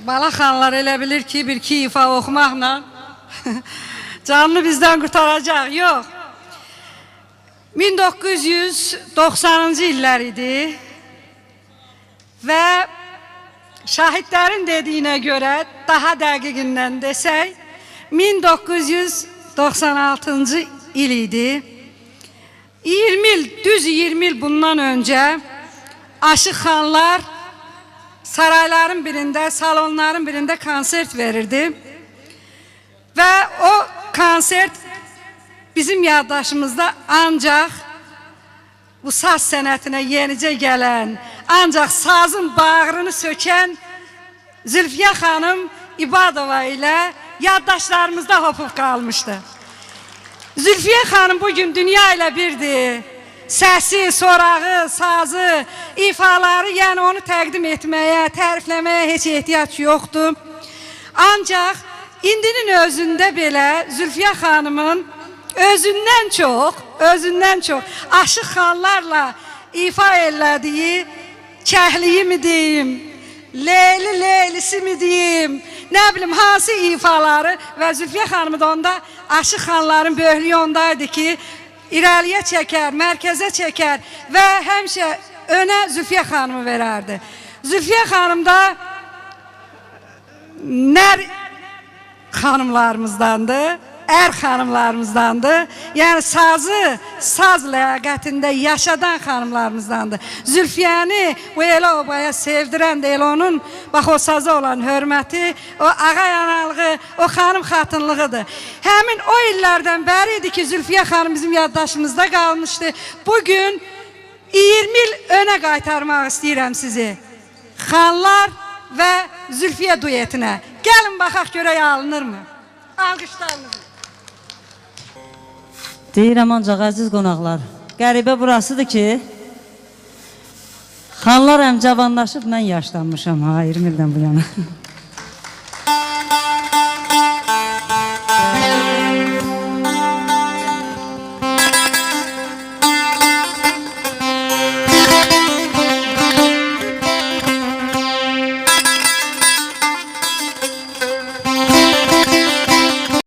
Bala xanlar elə bilir ki, bir iki ifa oxumaqla canını bizdən qurtaracaq. Yox. 1990-cı illər idi və şahidlərin dediyinə görə, daha dəqiqindən desək, 1996-cı il idi. 20 il, düz 20 il bundan öncə Aşıq xanlar sarayların birində, salonların birində konsert verirdi. Və o konsert bizim yaddaşımızda ancaq bu saz sənətinə yenicə gələn, ancaq sazın bağrını sökən Zülfiyə xanım İbadova ilə yaddaşlarımızda hopub qalmışdı. Zülfiyə xanım bugün dünya ilə birdir. Səsi, sorağı, sazı, ifaları, yəni onu təqdim etməyə, tərifləməyə heç ehtiyac yoxdur. Ancaq indinin özündə belə Zülfiyə xanımın özündən çox Aşıq xanlarla ifa elədiyi kəhliyi mi deyim, leylisi mi deyim, nə bilim hansı ifaları və Zülfiyə xanımı da onda Aşıq xanların böyüklüyü ondaydı ki, irəliyə çəkər, mərkəzə çəkər və həmişə önə Zülfiyə xanımı verərdi. Zülfiyə xanım da nər xanımlarımızdandır, ər xanımlarımızdandır. Yəni sazı, saz ləyaqətində yaşadan xanımlarımızdandır. Zülfiyəni o elə obaya sevdirən də elə onun, bax o saza olan hörməti, o ağa yanalığı, o xanım xatınlığıdır. Həmin o illərdən bəri idi ki, Zülfiyə xanım bizim yaddaşımızda qalmışdı. Bugün 20 il önə qaytarmaq istəyirəm sizi. Xanlar və Zülfiyə duetinə. Gəlin baxaq görək alınırmı? Alqışlarınızı. Deyirəm ancaq əziz qonaqlar, qəribə burasıdır ki, xanlar həm cavanlaşıb, mən yaşlanmışam ha, 20 ildən bu yana.